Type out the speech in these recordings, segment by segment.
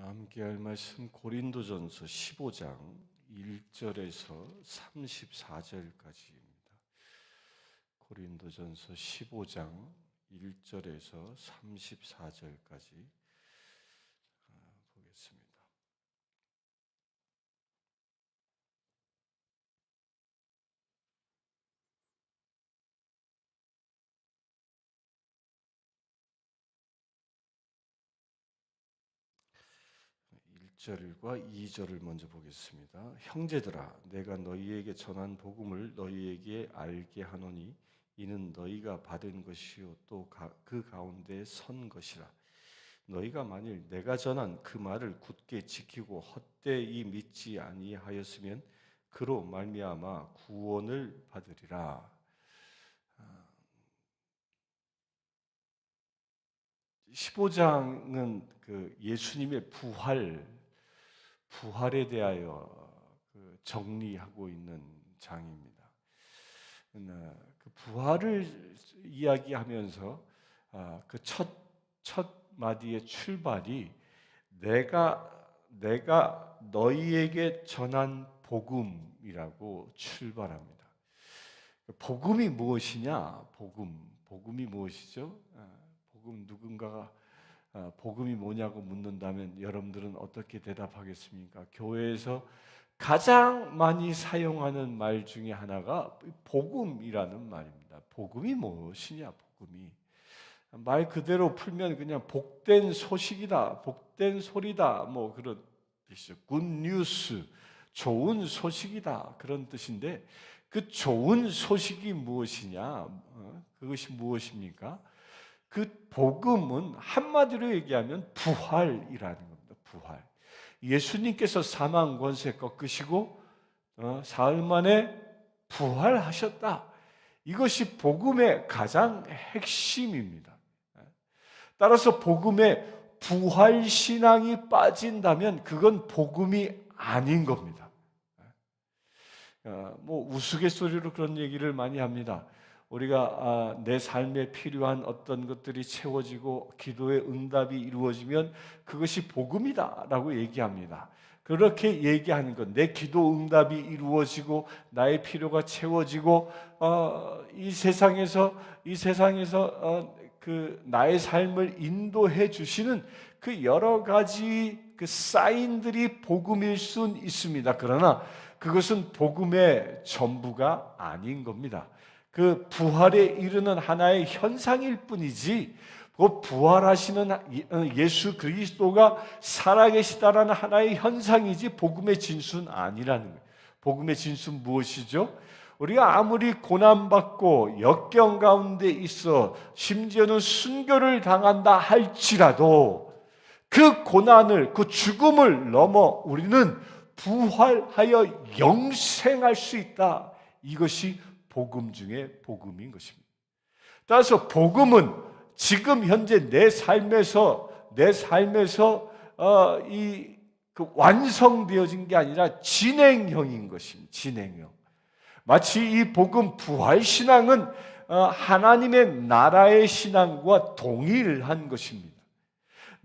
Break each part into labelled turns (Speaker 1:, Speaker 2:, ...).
Speaker 1: 함께 할 말씀 고린도전서 15장 1절에서 34절까지입니다. 고린도전서 15장 1절에서 34절까지 보겠습니다. 절과 2절을 먼저 보겠습니다. 형제들아, 내가 너희에게 전한 복음을 너희에게 알게 하노니 이는 너희가 받은 것이요 또 그 가운데 선 것이라. 너희가 만일 내가 전한 그 말을 굳게 지키고 헛되이 믿지 아니하였으면 그로 말미암아 구원을 받으리라. 15장은 그 예수님의 부활에 대하여 정리하고 있는 장입니다. 그 부활을 이야기하면서 그 첫 마디의 출발이 내가 너희에게 전한 복음이라고 출발합니다. 복음이 무엇이냐? 복음이 무엇이죠? 복음 누군가가 복음이 뭐냐고 묻는다면 여러분들은 어떻게 대답하겠습니까? 교회에서 가장 많이 사용하는 말 중에 하나가 복음이라는 말입니다. 복음이 무엇이냐? 복음이 말 그대로 풀면 그냥 복된 소식이다, 복된 소리다, 뭐 그런 뜻이죠. good news, 좋은 소식이다 그런 뜻인데 그 좋은 소식이 무엇이냐? 그것이 무엇입니까? 그 복음은 한마디로 얘기하면 부활이라는 겁니다. 부활. 예수님께서 사망 권세 꺾으시고 사흘 만에 부활하셨다. 이것이 복음의 가장 핵심입니다. 따라서 복음에 부활 신앙이 빠진다면 그건 복음이 아닌 겁니다. 뭐 우스갯소리로 그런 얘기를 많이 합니다. 우리가 내 삶에 필요한 어떤 것들이 채워지고 기도의 응답이 이루어지면 그것이 복음이다라고 얘기합니다. 그렇게 얘기하는 것, 내 기도 응답이 이루어지고 나의 필요가 채워지고 이 세상에서 그 나의 삶을 인도해 주시는 그 여러 가지 그 사인들이 복음일 수 있습니다. 그러나 그것은 복음의 전부가 아닌 겁니다. 그 부활에 이르는 하나의 현상일 뿐이지 그 부활하시는 예수 그리스도가 살아계시다라는 하나의 현상이지 복음의 진수는 아니라는 거예요. 복음의 진수는 무엇이죠? 우리가 아무리 고난받고 역경 가운데 있어 심지어는 순교를 당한다 할지라도 그 고난을, 그 죽음을 넘어 우리는 부활하여 영생할 수 있다. 이것이 복음 중에 복음인 것입니다. 따라서 복음은 지금 현재 내 삶에서 그 완성되어진 게 아니라 진행형인 것입니다. 진행형. 마치 이 복음 부활 신앙은 하나님의 나라의 신앙과 동일한 것입니다.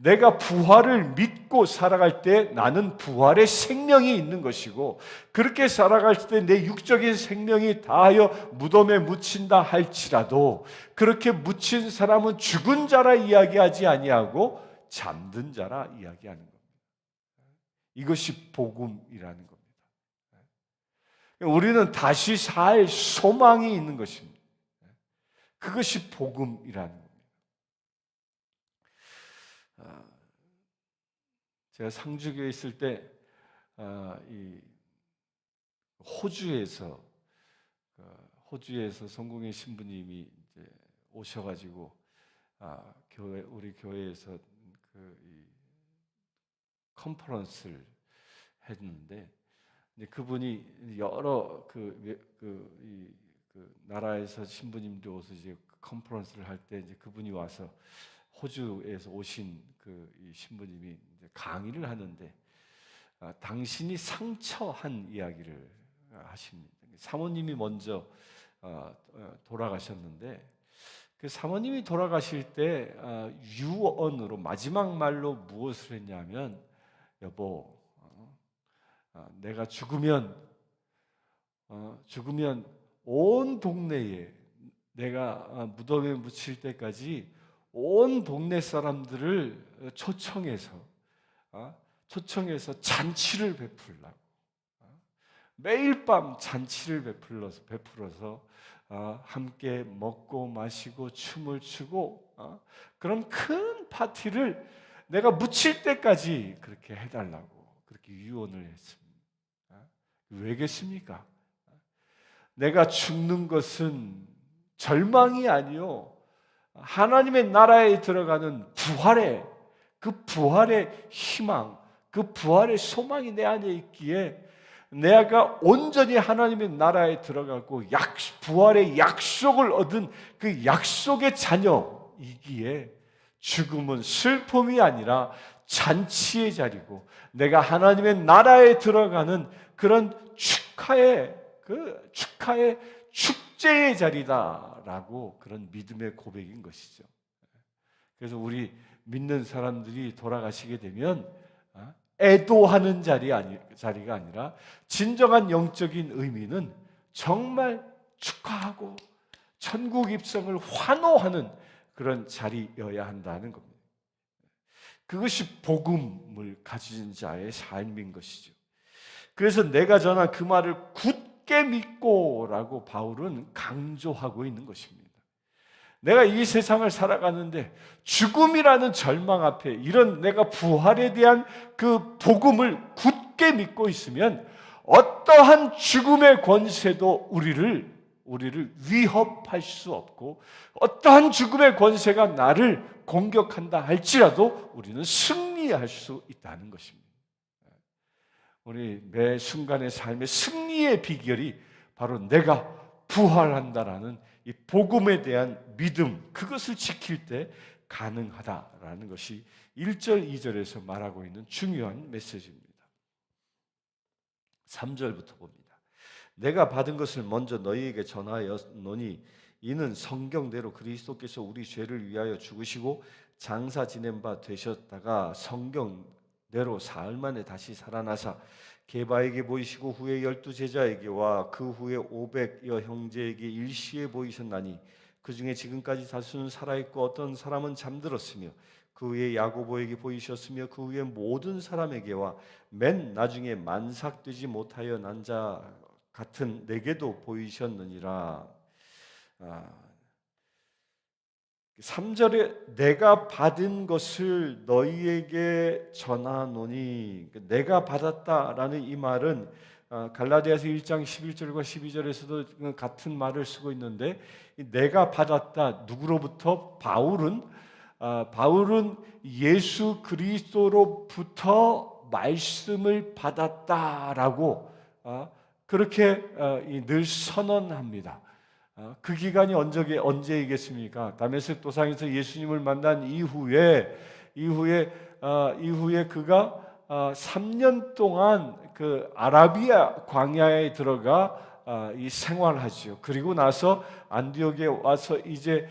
Speaker 1: 내가 부활을 믿고 살아갈 때 나는 부활의 생명이 있는 것이고 그렇게 살아갈 때 내 육적인 생명이 다하여 무덤에 묻힌다 할지라도 그렇게 묻힌 사람은 죽은 자라 이야기하지 아니하고 잠든 자라 이야기하는 겁니다. 이것이 복음이라는 겁니다. 우리는 다시 살 소망이 있는 것입니다. 그것이 복음이라는 겁니다. 제가 상주교에 있을 때 호주에서 성공의 신부님이 이제 오셔가지고 우리 교회에서 컨퍼런스를 했는데 그분이 여러 나라에서 신부님도 오서 이제 컨퍼런스를 할 때 이제 그분이 와서 호주에서 오신 이 신부님이 이제 강의를 하는데 당신이 상처한 이야기를 하십니다. 사모님이 먼저 돌아가셨는데 그 사모님이 돌아가실 때 유언으로 마지막 말로 무엇을 했냐면 여보, 내가 죽으면 온 동네에 내가 무덤에 묻힐 때까지 온 동네 사람들을 초청해서 잔치를 베풀라고. 매일 밤 잔치를 베풀어서 함께 먹고 마시고 춤을 추고 그런 큰 파티를 내가 묻힐 때까지 그렇게 해달라고 그렇게 유언을 했습니다. 왜겠습니까? 내가 죽는 것은 절망이 아니요, 하나님의 나라에 들어가는 그 부활의 희망, 그 부활의 소망이 내 안에 있기에 내가 온전히 하나님의 나라에 들어가고 부활의 약속을 얻은 그 약속의 자녀이기에 죽음은 슬픔이 아니라 잔치의 자리고 내가 하나님의 나라에 들어가는 그런 축하의 축제의 자리다라고 그런 믿음의 고백인 것이죠. 그래서 우리 믿는 사람들이 돌아가시게 되면 애도하는 자리가 아니라 진정한 영적인 의미는 정말 축하하고 천국 입성을 환호하는 그런 자리여야 한다는 겁니다. 그것이 복음을 가진 자의 삶인 것이죠. 그래서 내가 전한 그 말을 굳게 믿고라고 바울은 강조하고 있는 것입니다. 내가 이 세상을 살아가는데 죽음이라는 절망 앞에 이런 내가 부활에 대한 그 복음을 굳게 믿고 있으면 어떠한 죽음의 권세도 우리를 위협할 수 없고 어떠한 죽음의 권세가 나를 공격한다 할지라도 우리는 승리할 수 있다는 것입니다. 우리 매 순간의 삶의 승리의 비결이 바로 내가 부활한다라는 이 복음에 대한 믿음, 그것을 지킬 때 가능하다라는 것이 1절, 2절에서 말하고 있는 중요한 메시지입니다. 3절부터 봅니다. 내가 받은 것을 먼저 너희에게 전하였노니 이는 성경대로 그리스도께서 우리 죄를 위하여 죽으시고 장사 지낸 바 되셨다가 성경대로 사흘 만에 다시 살아나사 게바에게 보이시고 후에 12제자에게와 그 후에 500여 형제에게 일시에 보이셨나니 그 중에 지금까지 다수는 살아있고 어떤 사람은 잠들었으며 그 후에 야고보에게 보이셨으며 그 후에 모든 사람에게와 맨 나중에 만삭되지 못하여 난 자 같은 내게도 보이셨느니라. 3절에 내가 받은 것을 너희에게 전하노니, 내가 받았다라는 이 말은 갈라디아서 1장 11절과 12절에서도 같은 말을 쓰고 있는데, 내가 받았다 누구로부터? 바울은 예수 그리스도로부터 말씀을 받았다라고 그렇게 늘 선언합니다. 그 기간이 언제이겠습니까? 다메섹 도상에서 예수님을 만난 이후에 그가 3년 동안 그 아라비아 광야에 들어가 이 생활하죠. 그리고 나서 안디옥에 와서 이제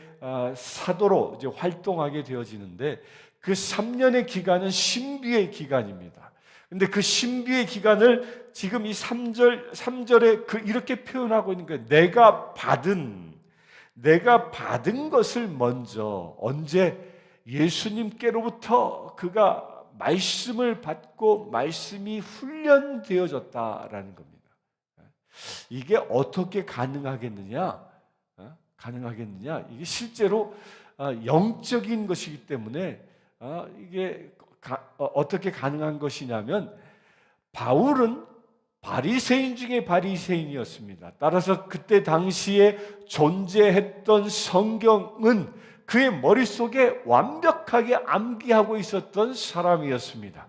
Speaker 1: 사도로 이제 활동하게 되어지는데, 그 3년의 기간은 신비의 기간입니다. 근데 그 신비의 기간을 지금 이 3절에 이렇게 표현하고 있는 거예요. 내가 받은 것을 먼저, 언제? 예수님께로부터 그가 말씀을 받고 말씀이 훈련되어졌다라는 겁니다. 이게 어떻게 가능하겠느냐? 이게 실제로 영적인 것이기 때문에 이게 어떻게 가능한 것이냐면, 바울은 바리새인 중에 바리새인이었습니다. 따라서 그때 당시에 존재했던 성경은 그의 머릿속에 완벽하게 암기하고 있었던 사람이었습니다.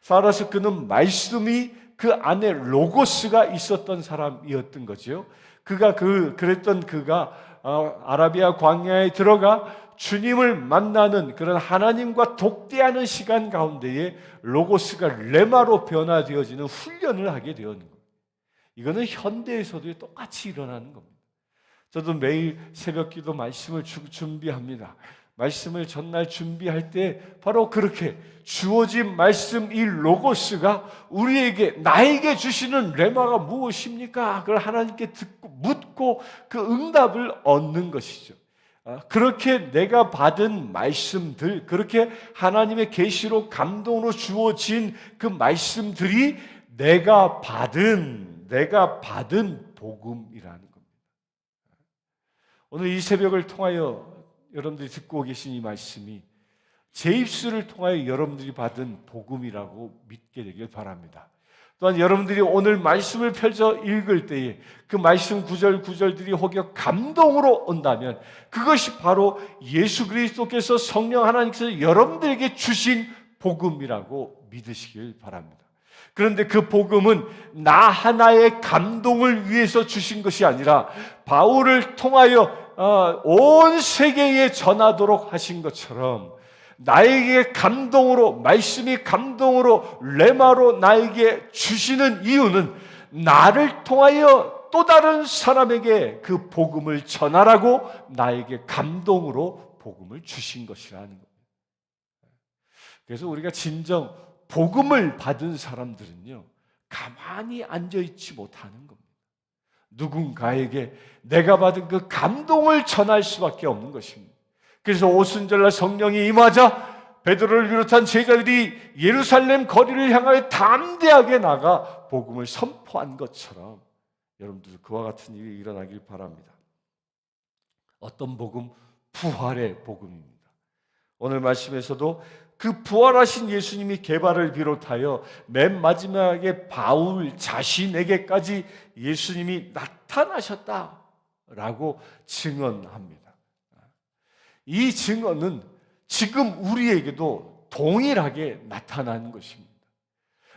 Speaker 1: 따라서 그는 말씀이 그 안에 로고스가 있었던 사람이었던 거죠. 그가 아라비아 광야에 들어가 주님을 만나는 그런 하나님과 독대하는 시간 가운데에 로고스가 레마로 변화되어지는 훈련을 하게 되었는 겁니다. 이거는 현대에서도 똑같이 일어나는 겁니다. 저도 매일 새벽기도 말씀을 준비합니다. 말씀을 전날 준비할 때 바로 그렇게 주어진 말씀 이 로고스가 우리에게 나에게 주시는 레마가 무엇입니까? 그걸 하나님께 듣고 묻고 그 응답을 얻는 것이죠. 그렇게 내가 받은 말씀들, 그렇게 하나님의 계시로 감동으로 주어진 그 말씀들이 내가 받은 복음이라는 겁니다. 오늘 이 새벽을 통하여 여러분들이 듣고 계신 이 말씀이 제 입술을 통하여 여러분들이 받은 복음이라고 믿게 되길 바랍니다. 또한 여러분들이 오늘 말씀을 펼쳐 읽을 때에 그 말씀 구절들이 혹여 감동으로 온다면 그것이 바로 예수 그리스도께서 성령 하나님께서 여러분들에게 주신 복음이라고 믿으시길 바랍니다. 그런데 그 복음은 나 하나의 감동을 위해서 주신 것이 아니라 바울을 통하여 온 세계에 전하도록 하신 것처럼 나에게 감동으로, 말씀이 감동으로 레마로 나에게 주시는 이유는 나를 통하여 또 다른 사람에게 그 복음을 전하라고 나에게 감동으로 복음을 주신 것이라는 겁니다. 그래서 우리가 진정 복음을 받은 사람들은요, 가만히 앉아있지 못하는 겁니다. 누군가에게 내가 받은 그 감동을 전할 수밖에 없는 것입니다. 그래서 오순절날 성령이 임하자 베드로를 비롯한 제자들이 예루살렘 거리를 향하여 담대하게 나가 복음을 선포한 것처럼 여러분들 그와 같은 일이 일어나길 바랍니다. 어떤 복음? 부활의 복음입니다. 오늘 말씀에서도 그 부활하신 예수님이 개발을 비롯하여 맨 마지막에 바울 자신에게까지 예수님이 나타나셨다라고 증언합니다. 이 증언은 지금 우리에게도 동일하게 나타나는 것입니다.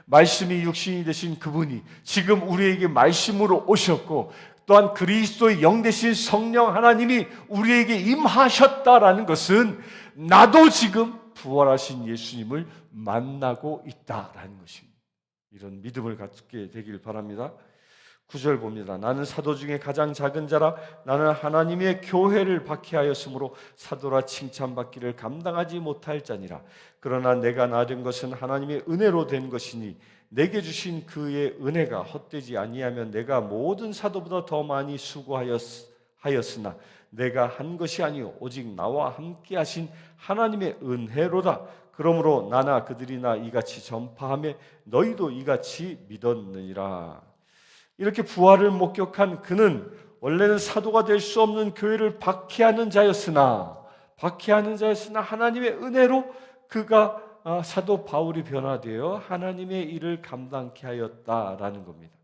Speaker 1: 말씀이 육신이 되신 그분이 지금 우리에게 말씀으로 오셨고 또한 그리스도의 영 되신 성령 하나님이 우리에게 임하셨다라는 것은 나도 지금 부활하신 예수님을 만나고 있다라는 것입니다. 이런 믿음을 갖게 되길 바랍니다. 9절 봅니다. 나는 사도 중에 가장 작은 자라 나는 하나님의 교회를 박해하였으므로 사도라 칭찬받기를 감당하지 못할 자니라. 그러나 내가 나된 것은 하나님의 은혜로 된 것이니 내게 주신 그의 은혜가 헛되지 아니하면 내가 모든 사도보다 더 많이 수고하였으나 내가 한 것이 아니요 오직 나와 함께 하신 하나님의 은혜로다. 그러므로 나나 그들이나 이같이 전파하며 너희도 이같이 믿었느니라. 이렇게 부활을 목격한 그는 원래는 사도가 될 수 없는 교회를 박해하는 자였으나 하나님의 은혜로 그가 사도 바울이 변화되어 하나님의 일을 감당케 하였다라는 겁니다.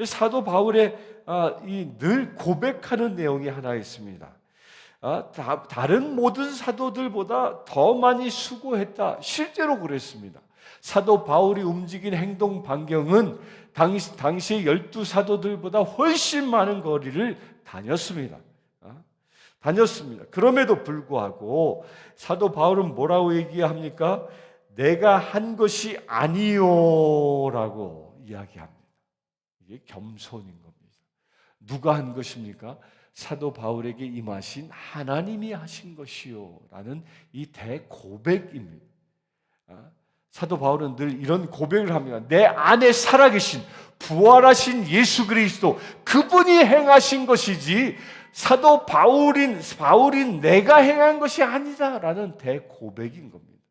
Speaker 1: 사도 바울의 늘 고백하는 내용이 하나 있습니다. 다른 모든 사도들보다 더 많이 수고했다. 실제로 그랬습니다. 사도 바울이 움직인 행동 반경은 당시의 12사도들보다 훨씬 많은 거리를 다녔습니다. 그럼에도 불구하고 사도 바울은 뭐라고 얘기합니까? 내가 한 것이 아니요라고 이야기합니다. 이게 겸손인 겁니다. 누가 한 것입니까? 사도 바울에게 임하신 하나님이 하신 것이요라는 이 대고백입니다. 사도 바울은 늘 이런 고백을 합니다. 내 안에 살아계신 부활하신 예수 그리스도 그분이 행하신 것이지 사도 바울인 내가 행한 것이 아니다라는 대고백인 겁니다.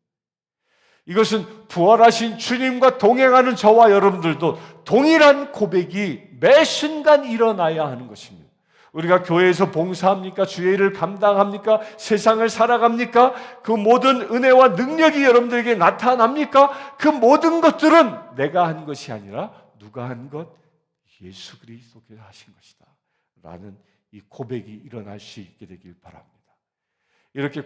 Speaker 1: 이것은 부활하신 주님과 동행하는 저와 여러분들도 동일한 고백이 매 순간 일어나야 하는 것입니다. 우리가 교회에서 봉사합니까? 주의 일을 감당합니까? 세상을 살아갑니까? 그 모든 은혜와 능력이 여러분들에게 나타납니까? 그 모든 것들은 내가 한 것이 아니라 누가 한 것? 예수 그리스도께서 하신 것이다 라는 이 고백이 일어날 수 있게 되길 바랍니다. 이렇게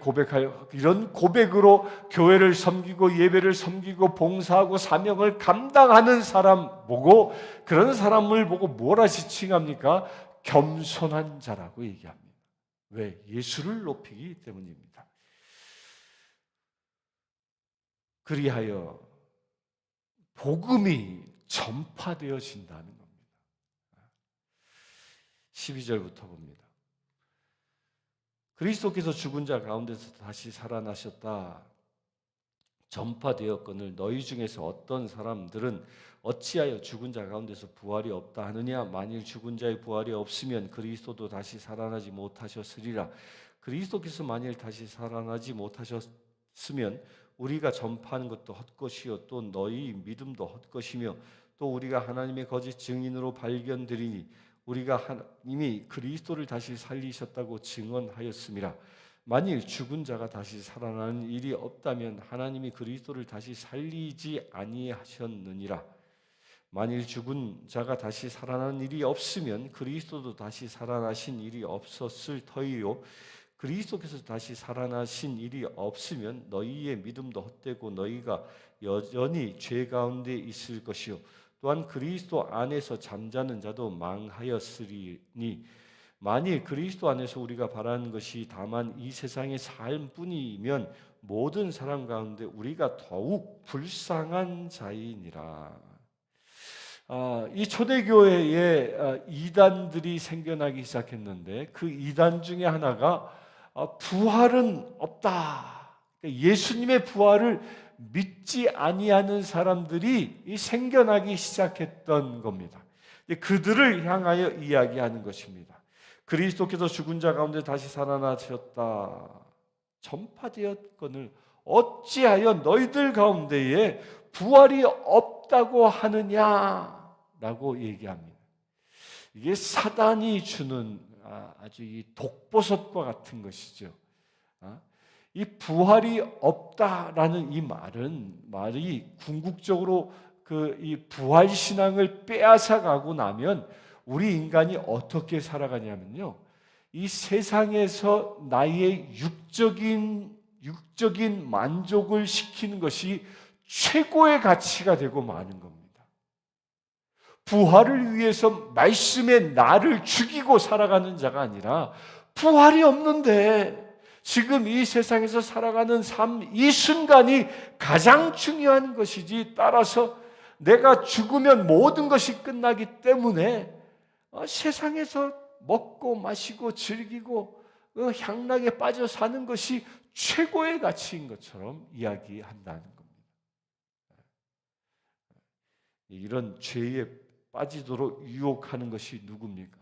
Speaker 1: 이런 고백으로 교회를 섬기고 예배를 섬기고 봉사하고 사명을 감당하는 사람 보고 그런 사람을 보고 뭐라 지칭합니까? 겸손한 자라고 얘기합니다. 왜? 예수를 높이기 때문입니다. 그리하여 복음이 전파되어진다는 겁니다. 12절부터 봅니다. 그리스도께서 죽은 자 가운데서 다시 살아나셨다 전파되었거늘 너희 중에서 어떤 사람들은 어찌하여 죽은 자 가운데서 부활이 없다 하느냐? 만일 죽은 자의 부활이 없으면 그리스도도 다시 살아나지 못하셨으리라. 그리스도께서 만일 다시 살아나지 못하셨으면 우리가 전파하는 것도 헛것이요 또 너희 믿음도 헛것이며 또 우리가 하나님의 거짓 증인으로 발견되리니 우리가 이미 그리스도를 다시 살리셨다고 증언하였음이라. 만일 죽은 자가 다시 살아나는 일이 없다면 하나님이 그리스도를 다시 살리지 아니하셨느니라. 만일 죽은 자가 다시 살아나는 일이 없으면 그리스도도 다시 살아나신 일이 없었을 터이요 그리스도께서 다시 살아나신 일이 없으면 너희의 믿음도 헛되고 너희가 여전히 죄 가운데 있을 것이요 또한 그리스도 안에서 잠자는 자도 망하였으리니 만일 그리스도 안에서 우리가 바라는 것이 다만 이 세상의 삶뿐이면 모든 사람 가운데 우리가 더욱 불쌍한 자이니라. 이 초대교회에 이단들이 생겨나기 시작했는데 그 이단 중에 하나가 부활은 없다. 예수님의 부활을 믿지 아니하는 사람들이 생겨나기 시작했던 겁니다. 그들을 향하여 이야기하는 것입니다. 그리스도께서 죽은 자 가운데 다시 살아나셨다 전파되었거늘 어찌하여 너희들 가운데에 부활이 없다고 하느냐라고 얘기합니다. 이게 사단이 주는 아주 이 독보섯과 같은 것이죠. 이 부활이 없다라는 이 말이 궁극적으로 이 부활 신앙을 빼앗아 가고 나면 우리 인간이 어떻게 살아가냐면요. 이 세상에서 나의 육적인 만족을 시키는 것이 최고의 가치가 되고 마는 겁니다. 부활을 위해서 말씀의 나를 죽이고 살아가는 자가 아니라 부활이 없는데 지금 이 세상에서 살아가는 삶, 이 순간이 가장 중요한 것이지 따라서 내가 죽으면 모든 것이 끝나기 때문에 세상에서 먹고 마시고 즐기고 향락에 빠져 사는 것이 최고의 가치인 것처럼 이야기한다는 겁니다. 이런 죄에 빠지도록 유혹하는 것이 누굽니까?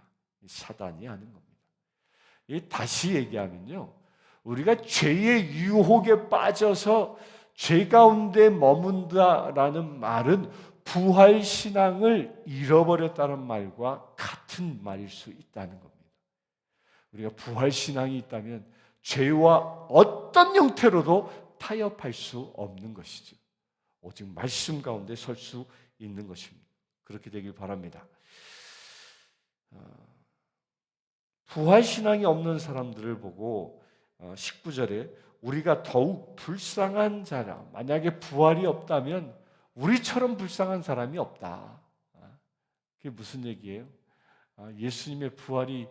Speaker 1: 사단이 하는 겁니다. 다시 얘기하면요, 우리가 죄의 유혹에 빠져서 죄 가운데 머문다라는 말은 부활 신앙을 잃어버렸다는 말과 같은 말일 수 있다는 겁니다. 우리가 부활 신앙이 있다면 죄와 어떤 형태로도 타협할 수 없는 것이죠. 오직 말씀 가운데 설 수 있는 것입니다. 그렇게 되길 바랍니다. 부활 신앙이 없는 사람들을 보고 19절에 우리가 더욱 불쌍한 자라. 만약에 부활이 없다면 우리처럼 불쌍한 사람이 없다. 그게 무슨 얘기예요? 예수님의 부활이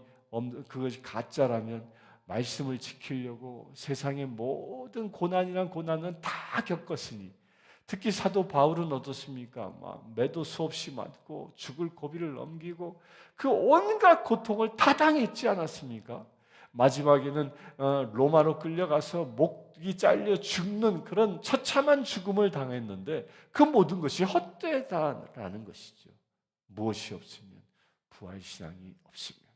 Speaker 1: 그것이 가짜라면 말씀을 지키려고 세상의 모든 고난이란 고난은 다 겪었으니 특히 사도 바울은 어떻습니까? 매도 수없이 맞고 죽을 고비를 넘기고 그 온갖 고통을 다 당했지 않았습니까? 마지막에는 로마로 끌려가서 목이 잘려 죽는 그런 처참한 죽음을 당했는데 그 모든 것이 헛되다라는 것이죠. 무엇이 없으면 부활신앙이 없으면.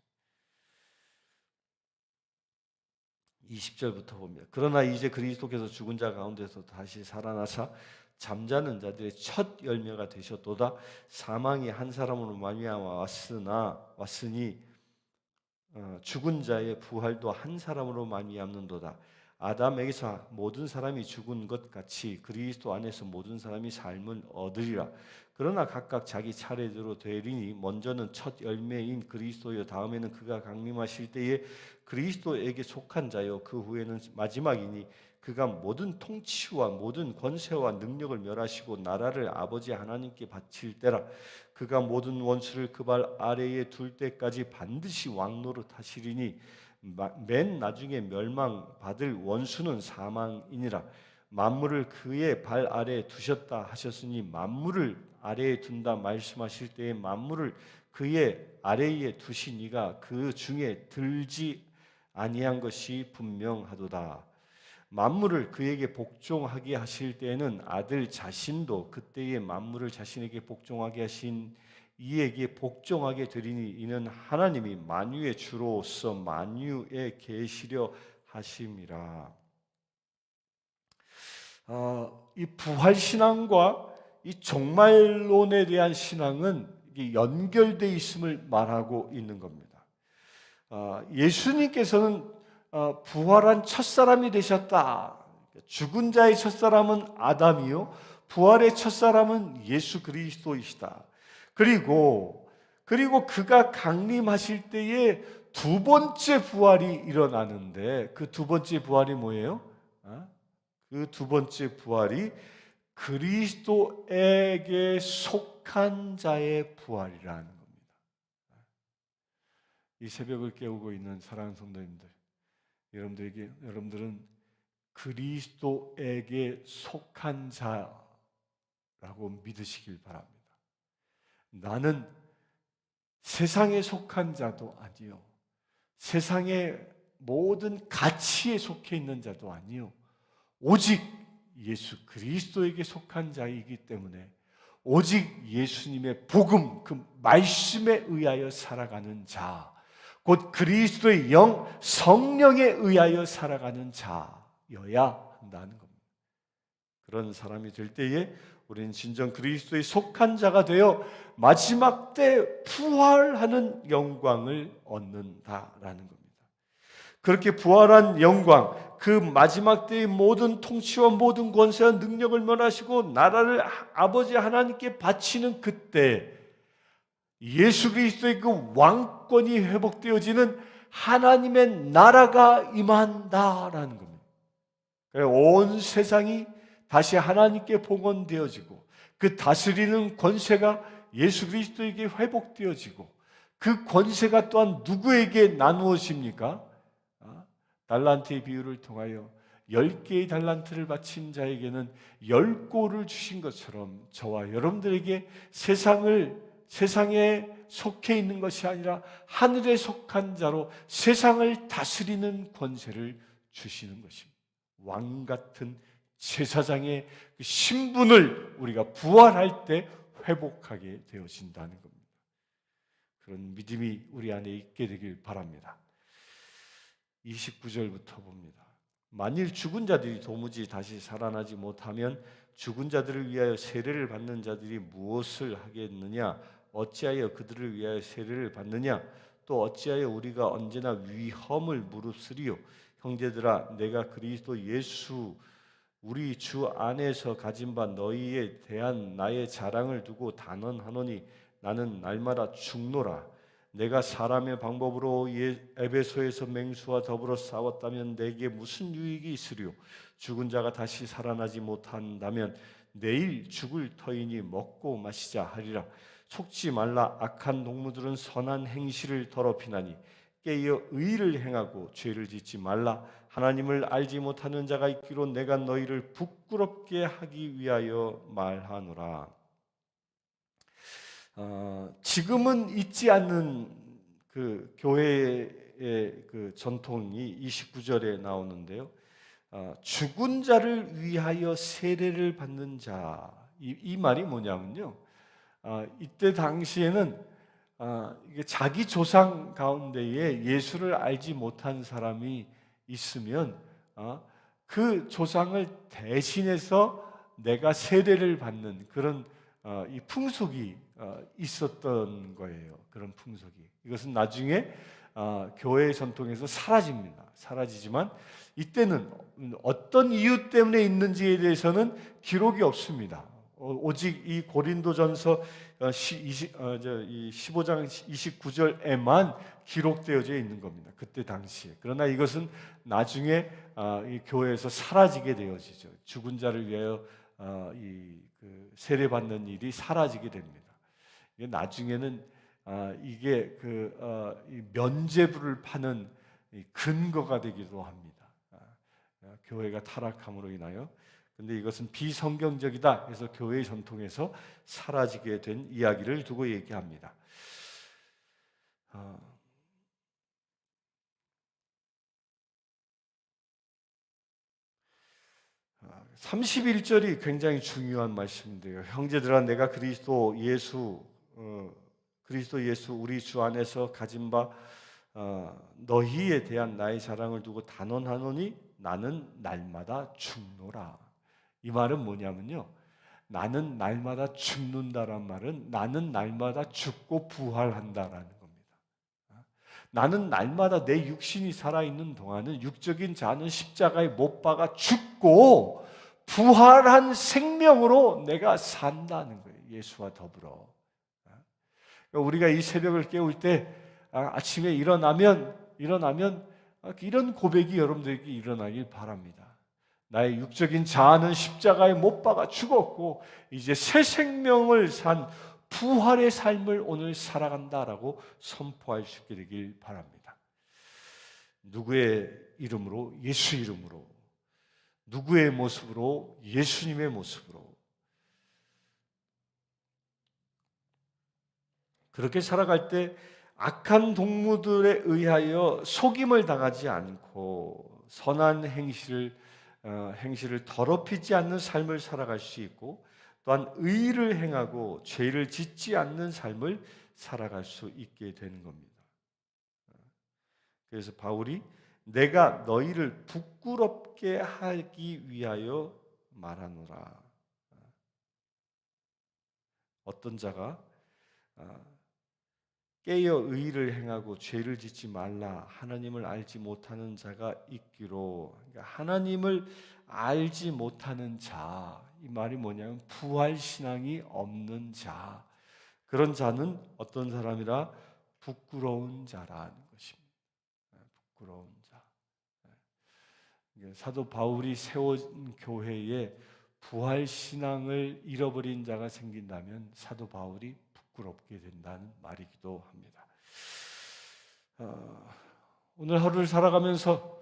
Speaker 1: 20절부터 봅니다. 그러나 이제 그리스도께서 죽은 자 가운데서 다시 살아나사 잠자는 자들의 첫 열매가 되셨도다. 사망이 한 사람으로 말미암아 왔으니 죽은 자의 부활도 한 사람으로 말미암는도다. 아담에게서 모든 사람이 죽은 것 같이 그리스도 안에서 모든 사람이 삶을 얻으리라. 그러나 각각 자기 차례대로 되리니 먼저는 첫 열매인 그리스도요 다음에는 그가 강림하실 때에 그리스도에게 속한 자요 그 후에는 마지막이니 그가 모든 통치와 모든 권세와 능력을 멸하시고 나라를 아버지 하나님께 바칠 때라. 그가 모든 원수를 그 발 아래에 둘 때까지 반드시 왕노릇 하시리니 맨 나중에 멸망받을 원수는 사망이니라. 만물을 그의 발 아래에 두셨다 하셨으니 만물을 아래에 둔다 말씀하실 때에 만물을 그의 아래에 두신 이가 그 중에 들지 아니한 것이 분명하도다. 만물을 그에게 복종하게 하실 때에는 아들 자신도 그때의 만물을 자신에게 복종하게 하신 이에게 복종하게 되리니 이는 하나님이 만유의 주로서 만유에 계시려 하심이라. 이 부활 신앙과 이 종말론에 대한 신앙은 이게 연결되어 있음을 말하고 있는 겁니다. 예수님께서는 부활한 첫사람이 되셨다. 죽은 자의 첫사람은 아담이요 부활의 첫사람은 예수 그리스도이시다. 그리고 그가 강림하실 때에 두 번째 부활이 일어나는데 그 두 번째 부활이 뭐예요? 그 두 번째 부활이 그리스도에게 속한 자의 부활이라는 겁니다. 이 새벽을 깨우고 있는 사랑하는 성도님들, 여러분들은 그리스도에게 속한 자라고 믿으시길 바랍니다. 나는 세상에 속한 자도 아니요, 세상의 모든 가치에 속해 있는 자도 아니요, 오직 예수 그리스도에게 속한 자이기 때문에 오직 예수님의 복음, 그 말씀에 의하여 살아가는 자, 곧 그리스도의 영, 성령에 의하여 살아가는 자여야 한다는 겁니다. 그런 사람이 될 때에 우리는 진정 그리스도의 속한 자가 되어 마지막 때 부활하는 영광을 얻는다라는 겁니다. 그렇게 부활한 영광, 그 마지막 때의 모든 통치와 모든 권세와 능력을 면하시고 나라를 아버지 하나님께 바치는 그때 예수 그리스도의 그 왕권이 회복되어지는 하나님의 나라가 임한다라는 겁니다. 온 세상이 다시 하나님께 봉헌되어지고 그 다스리는 권세가 예수 그리스도에게 회복되어지고 그 권세가 또한 누구에게 나누어집니까? 달란트의 비유를 통하여 10개의 달란트를 바친 자에게는 10고를 주신 것처럼 저와 여러분들에게 세상에 속해 있는 것이 아니라 하늘에 속한 자로 세상을 다스리는 권세를 주시는 것입니다. 왕 같은 제사장의 그 신분을 우리가 부활할 때 회복하게 되어진다는 겁니다. 그런 믿음이 우리 안에 있게 되길 바랍니다. 29절부터 봅니다. 만일 죽은 자들이 도무지 다시 살아나지 못하면 죽은 자들을 위하여 세례를 받는 자들이 무엇을 하겠느냐? 어찌하여 그들을 위하여 세례를 받느냐? 또 어찌하여 우리가 언제나 위험을 무릅쓰리요? 형제들아, 내가 그리스도 예수 우리 주 안에서 가진 바 너희에 대한 나의 자랑을 두고 단언하노니 나는 날마다 죽노라. 내가 사람의 방법으로 에베소에서 맹수와 더불어 싸웠다면 내게 무슨 유익이 있으리요? 죽은 자가 다시 살아나지 못한다면 내일 죽을 터이니 먹고 마시자 하리라. 속지 말라. 악한 동무들은 선한 행실을 더럽히나니 깨어 의를 행하고 죄를 짓지 말라. 하나님을 알지 못하는 자가 있기로 내가 너희를 부끄럽게 하기 위하여 말하노라. 지금은 있지 않는 그 교회의 그 전통이 29절에 나오는데요. 죽은 자를 위하여 세례를 받는 자, 이 말이 뭐냐면요. 이때 당시에는 이게 자기 조상 가운데에 예수를 알지 못한 사람이 있으면 그 조상을 대신해서 내가 세례를 받는 그런 이 풍속이 있었던 거예요. 그런 풍속이. 이것은 나중에 교회의 전통에서 사라집니다. 사라지지만 이때는 어떤 이유 때문에 있는지에 대해서는 기록이 없습니다. 오직 이 고린도전서 15장 29절에만 기록되어져 있는 겁니다. 그때 당시에. 그러나 이것은 나중에 이 교회에서 사라지게 되어지죠. 죽은 자를 위하여 세례받는 일이 사라지게 됩니다. 이게 나중에는 이게 면죄부를 파는 근거가 되기도 합니다. 교회가 타락함으로 인하여. 근데 이것은 비성경적이다 해서 교회의 전통에서 사라지게 된 이야기를 두고 얘기합니다. 31절이 굉장히 중요한 말씀인데요. 형제들아, 내가 그리스도 예수 우리 주 안에서 가진 바 너희에 대한 나의 자랑을 두고 단언하노니 나는 날마다 죽노라. 이 말은 뭐냐면요, 나는 날마다 죽는다란 말은 나는 날마다 죽고 부활한다라는 겁니다. 나는 날마다 내 육신이 살아있는 동안은 육적인 자는 십자가에 못 박아 죽고 부활한 생명으로 내가 산다는 거예요. 예수와 더불어. 우리가 이 새벽을 깨울 때 아침에 일어나면 이런 고백이 여러분들에게 일어나길 바랍니다. 나의 육적인 자아는 십자가에 못 박아 죽었고 이제 새 생명을 산 부활의 삶을 오늘 살아간다라고 선포할 수 있게 되길 바랍니다. 누구의 이름으로? 예수 이름으로. 누구의 모습으로? 예수님의 모습으로. 그렇게 살아갈 때 악한 동무들에 의하여 속임을 당하지 않고 선한 행실을 더럽히지 않는 삶을 살아갈 수 있고, 또한 의를 행하고 죄를 짓지 않는 삶을 살아갈 수 있게 되는 겁니다. 그래서 바울이 내가 너희를 부끄럽게 하기 위하여 말하노라. 어떤 자가 깨어 의를 행하고 죄를 짓지 말라, 하나님을 알지 못하는 자가 있기로. 그러니까 하나님을 알지 못하는 자, 이 말이 뭐냐면 부활신앙이 없는 자, 그런 자는 어떤 사람이라? 부끄러운 자라는 것입니다. 부끄러운 자. 사도 바울이 세운 교회에 부활신앙을 잃어버린 자가 생긴다면 사도 바울이 부끄럽게 된다는 말이기도 합니다. 오늘 하루를 살아가면서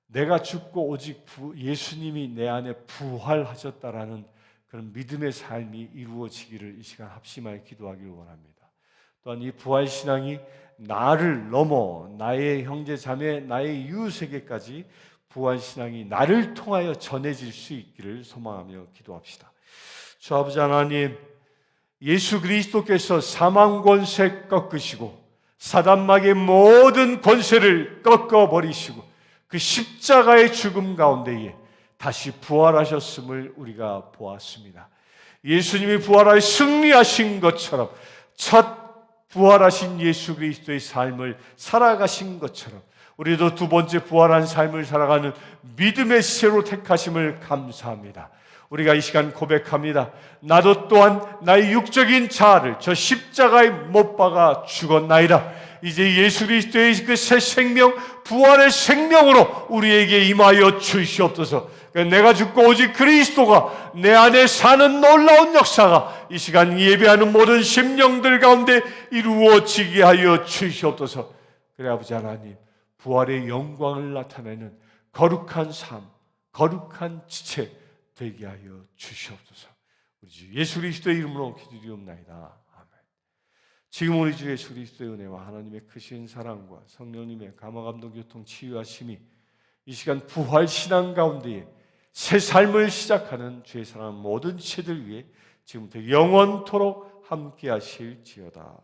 Speaker 1: 내가 죽고 오직 예수님이 내 안에 부활하셨다라는 그런 믿음의 삶이 이루어지기를 이 시간 합심하여 기도하기를 원합니다. 또한 이 부활신앙이 나를 넘어 나의 형제 자매, 나의 이웃에게까지 부활신앙이 나를 통하여 전해질 수 있기를 소망하며 기도합시다. 주 아버지 하나님, 예수 그리스도께서 사망 권세 꺾으시고 사단마귀의 모든 권세를 꺾어버리시고 그 십자가의 죽음 가운데에 다시 부활하셨음을 우리가 보았습니다. 예수님이 부활하여 승리하신 것처럼, 첫 부활하신 예수 그리스도의 삶을 살아가신 것처럼 우리도 두 번째 부활한 삶을 살아가는 믿음의 새로 택하심을 감사합니다. 우리가 이 시간 고백합니다. 나도 또한 나의 육적인 자아를 저 십자가에 못 박아 죽었나이다. 이제 예수 그리스도의 그 새 생명, 부활의 생명으로 우리에게 임하여 주시옵소서. 내가 죽고 오직 그리스도가 내 안에 사는 놀라운 역사가 이 시간 예배하는 모든 심령들 가운데 이루어지게 하여 주시옵소서. 그래 아버지 하나님, 부활의 영광을 나타내는 거룩한 삶, 거룩한 지체 되게 하여 주시옵소서. 우리 주 예수 그리스도의 이름으로 기도드리옵나이다. 아멘. 지금 우리 주 예수 그리스도의 은혜와 하나님의 크신 사랑과 성령님의 감화감동 교통 치유하심이 이 시간 부활 신앙 가운데에 새 삶을 시작하는 주의 사랑하는 모든 지체들 위해 지금부터 영원토록 함께 하실지어다.